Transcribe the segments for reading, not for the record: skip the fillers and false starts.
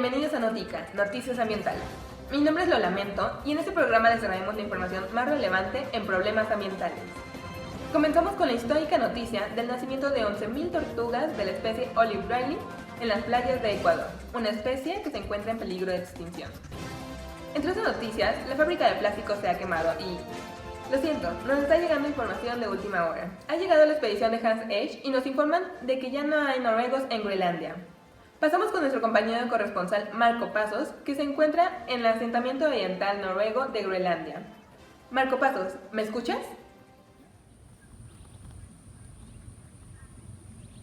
Bienvenidos a Notica, Noticias Ambientales. Mi nombre es Lolamento y en este programa les traemos la información más relevante en problemas ambientales. Comenzamos con la histórica noticia del nacimiento de 11.000 tortugas de la especie Olive Riley en las playas de Ecuador, una especie que se encuentra en peligro de extinción. Entre otras noticias, la fábrica de plástico se ha quemado y... Lo siento, nos está llegando información de última hora. Ha llegado la expedición de Hans H y nos informan de que ya no hay noruegos en Groenlandia. Pasamos con nuestro compañero corresponsal Marco Pasos, que se encuentra en el asentamiento oriental noruego de Groenlandia. Marco Pasos, ¿me escuchas?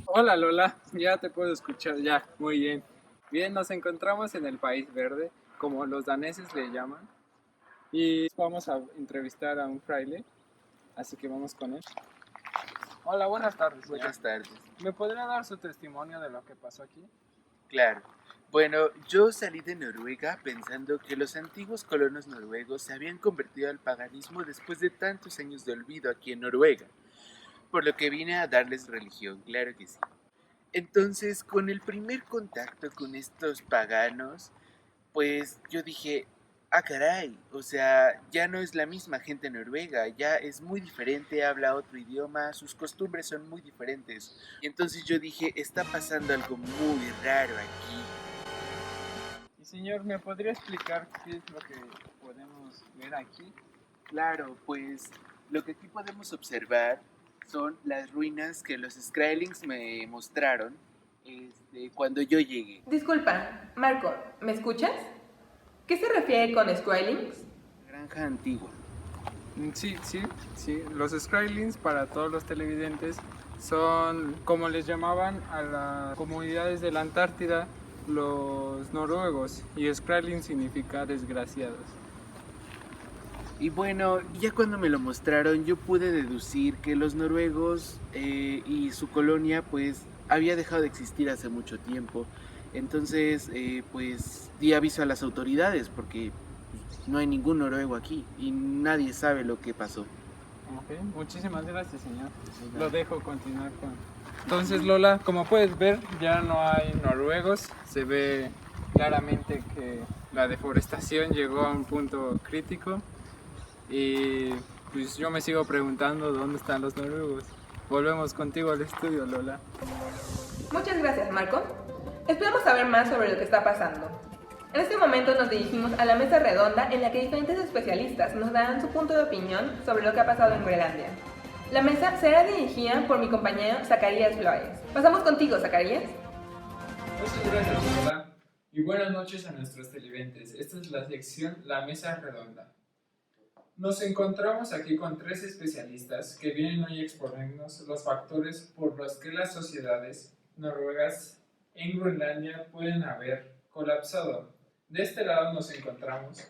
Hola Lola, ya te puedo escuchar ya, muy bien. Bien, nos encontramos en el País Verde, como los daneses le llaman, y vamos a entrevistar a un fraile, así que vamos con él. Hola, buenas tardes, señor. Buenas tardes. ¿Me podría dar su testimonio de lo que pasó aquí? Claro. Bueno, yo salí de Noruega pensando que los antiguos colonos noruegos se habían convertido al paganismo después de tantos años de olvido aquí en Noruega, por lo que vine a darles religión, claro que sí. Entonces, con el primer contacto con estos paganos, pues yo dije, ah, caray, o sea, ya no es la misma gente noruega, ya es muy diferente, habla otro idioma, sus costumbres son muy diferentes. Y entonces yo dije, está pasando algo muy raro aquí. Y señor, ¿me podría explicar qué es lo que podemos ver aquí? Claro, pues lo que aquí podemos observar son las ruinas que los Skrælings me mostraron cuando yo llegué. Disculpa, Marco, ¿me escuchas? ¿Qué se refiere con Skrælings? Granja antigua. Sí. Los Skrælings, para todos los televidentes, son como les llamaban a las comunidades de la Antártida los noruegos, y Skrælings significa desgraciados. Y bueno, ya cuando me lo mostraron yo pude deducir que los noruegos y su colonia pues había dejado de existir hace mucho tiempo. Entonces pues di aviso a las autoridades porque no hay ningún noruego aquí y nadie sabe lo que pasó. Ok, muchísimas gracias, señor. Lo dejo continuar con... Entonces, Lola, como puedes ver, ya no hay noruegos. Se ve claramente que la deforestación llegó a un punto crítico. Y pues yo me sigo preguntando dónde están los noruegos. Volvemos contigo al estudio, Lola. Muchas gracias, Marco. Esperamos saber más sobre lo que está pasando. En este momento nos dirigimos a la mesa redonda en la que diferentes especialistas nos darán su punto de opinión sobre lo que ha pasado en Groenlandia. La mesa será dirigida por mi compañero Zacarías Flores. Pasamos contigo, Zacarías. Muchas gracias, Lola. Y buenas noches a nuestros televidentes. Esta es la sección La Mesa Redonda. Nos encontramos aquí con tres especialistas que vienen hoy a exponernos los factores por los que las sociedades noruegas en Groenlandia pueden haber colapsado. De este lado nos encontramos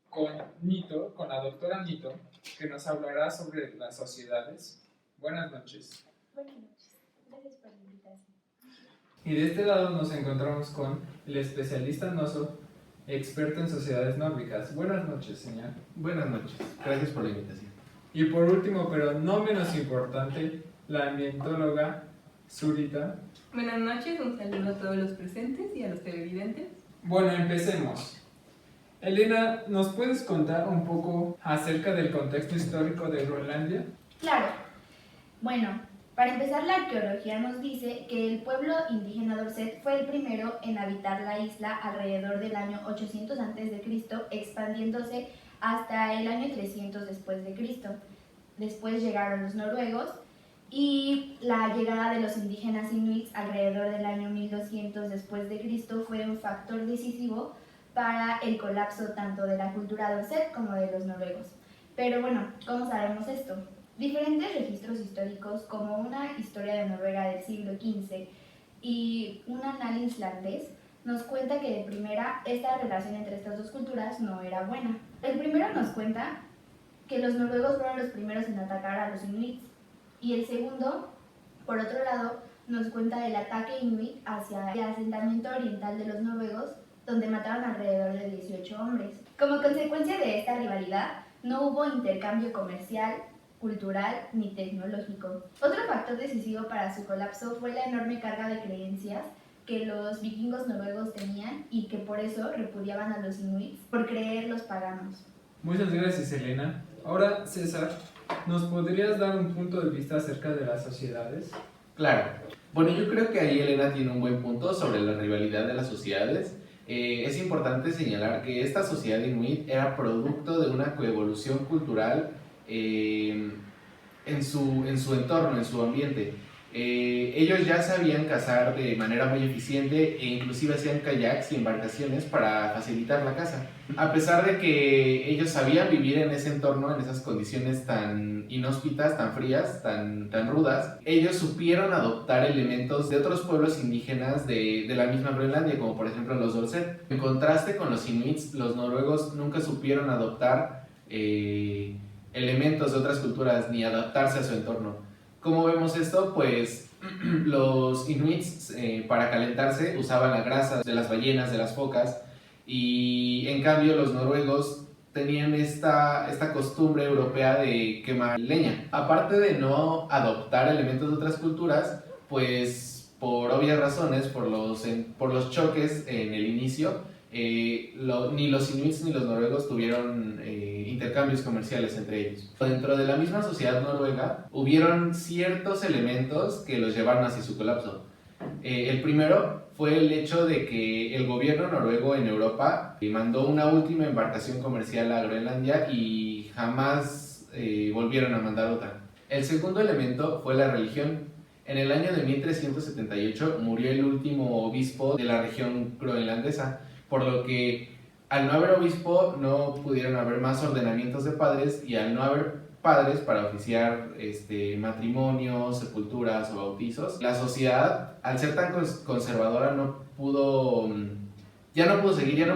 con Nito, con la doctora Nito, que nos hablará sobre las sociedades. Buenas noches. Buenas noches, gracias por la invitación. Y de este lado nos encontramos con el especialista Noso, experto en sociedades nórdicas. Buenas noches, señor. Buenas noches, gracias por la invitación. Y por último, pero no menos importante, la ambientóloga Zurita. Buenas noches, un saludo a todos los presentes y a los televidentes. Bueno, empecemos. Elena, ¿nos puedes contar un poco acerca del contexto histórico de Groenlandia? Claro. Bueno, para empezar, la arqueología nos dice que el pueblo indígena Dorset fue el primero en habitar la isla alrededor del año 800 a.C., expandiéndose hasta el año 300 después de Cristo. Después llegaron los noruegos y la llegada de los indígenas inuits alrededor del año 1200 después de Cristo fue un factor decisivo para el colapso tanto de la cultura dorset como de los noruegos. Pero bueno, ¿cómo sabemos esto? Diferentes registros históricos, como una historia de Noruega del siglo XV y un anal islandés, nos cuenta que de primera esta relación entre estas dos culturas no era buena. El primero nos cuenta que los noruegos fueron los primeros en atacar a los inuits, y el segundo, por otro lado, nos cuenta el ataque inuit hacia el asentamiento oriental de los noruegos, donde mataron alrededor de 18 hombres. Como consecuencia de esta rivalidad, no hubo intercambio comercial, cultural ni tecnológico. Otro factor decisivo para su colapso fue la enorme carga de creencias que los vikingos noruegos tenían y que por eso repudiaban a los inuits por creer los paganos. Muchas gracias, Elena. Ahora, César, ¿nos podrías dar un punto de vista acerca de las sociedades? Claro. Bueno, yo creo que ahí Elena tiene un buen punto sobre la rivalidad de las sociedades. Es importante señalar que esta sociedad inuit era producto de una coevolución cultural en su entorno, en su ambiente. Ellos ya sabían cazar de manera muy eficiente e inclusive hacían kayaks y embarcaciones para facilitar la caza. A pesar de que ellos sabían vivir en ese entorno, en esas condiciones tan inhóspitas, tan frías, tan rudas, ellos supieron adoptar elementos de otros pueblos indígenas de la misma Groenlandia, como por ejemplo los Dorset. En contraste con los inuits, los noruegos nunca supieron adoptar elementos de otras culturas ni adaptarse a su entorno. ¿Cómo vemos esto? Pues los inuits para calentarse usaban la grasa de las ballenas, de las focas, y en cambio los noruegos tenían esta costumbre europea de quemar leña. Aparte de no adoptar elementos de otras culturas, pues por obvias razones, por los choques en el inicio, ni los inuits ni los noruegos tuvieron intercambios comerciales entre ellos. Dentro de la misma sociedad noruega hubieron ciertos elementos que los llevaron hacia su colapso. El primero fue el hecho de que el gobierno noruego en Europa mandó una última embarcación comercial a Groenlandia y jamás volvieron a mandar otra. El segundo elemento fue la religión. En el año de 1378 murió el último obispo de la región groenlandesa, por lo que al no haber obispo no pudieron haber más ordenamientos de padres, y al no haber padres para oficiar matrimonios, sepulturas o bautizos, la sociedad, al ser tan conservadora, ya no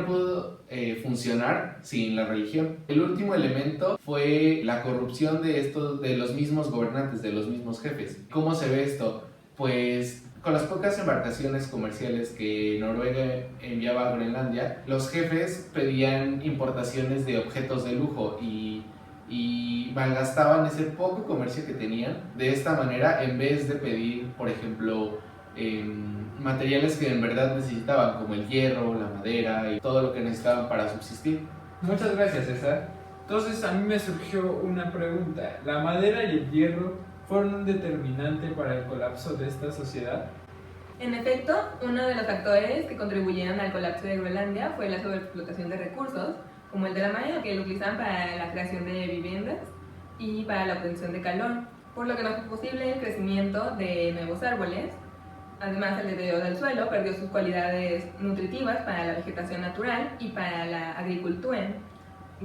pudo funcionar sin la religión. El último elemento fue la corrupción de los mismos gobernantes, de los mismos jefes. ¿Cómo se ve esto? Pues con las pocas embarcaciones comerciales que Noruega enviaba a Groenlandia, los jefes pedían importaciones de objetos de lujo y malgastaban ese poco comercio que tenían de esta manera, en vez de pedir, por ejemplo, materiales que en verdad necesitaban, como el hierro, la madera y todo lo que necesitaban para subsistir. Muchas gracias, César. Entonces a mí me surgió una pregunta. ¿La madera y el hierro fueron un determinante para el colapso de esta sociedad? En efecto, uno de los factores que contribuyeron al colapso de Groenlandia fue la sobreexplotación de recursos, como el de la madera, que lo utilizaban para la creación de viviendas y para la obtención de calor, por lo que no fue posible el crecimiento de nuevos árboles. Además, el deterioro del suelo perdió sus cualidades nutritivas para la vegetación natural y para la agricultura,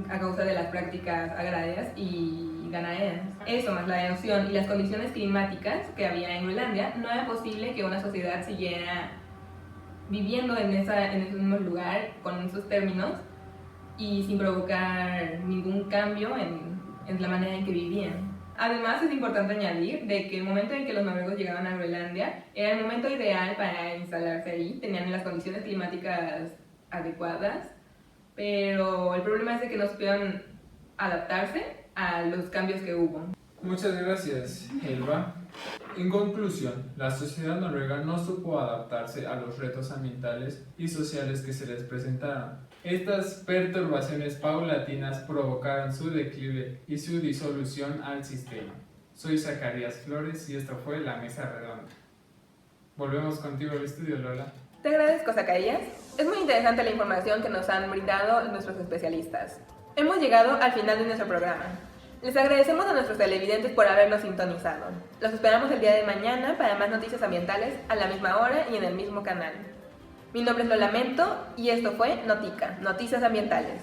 a causa de las prácticas agrarias y ganaderas. Eso, más la erosión y las condiciones climáticas que había en Groenlandia, no era posible que una sociedad siguiera viviendo en ese mismo lugar con esos términos y sin provocar ningún cambio en la manera en que vivían. Además, es importante añadir de que el momento en que los noruegos llegaban a Groenlandia era el momento ideal para instalarse ahí, tenían las condiciones climáticas adecuadas, pero el problema es de que no supieron adaptarse a los cambios que hubo. Muchas gracias, Elba. En conclusión, la sociedad noruega no supo adaptarse a los retos ambientales y sociales que se les presentaron. Estas perturbaciones paulatinas provocaron su declive y su disolución al sistema. Soy Zacarías Flores y esto fue La Mesa Redonda. Volvemos contigo al estudio, Lola. Te agradezco, Zacarías. Es muy interesante la información que nos han brindado nuestros especialistas. Hemos llegado al final de nuestro programa. Les agradecemos a nuestros televidentes por habernos sintonizado. Los esperamos el día de mañana para más noticias ambientales a la misma hora y en el mismo canal. Mi nombre es Lola Mento y esto fue Notica, Noticias Ambientales.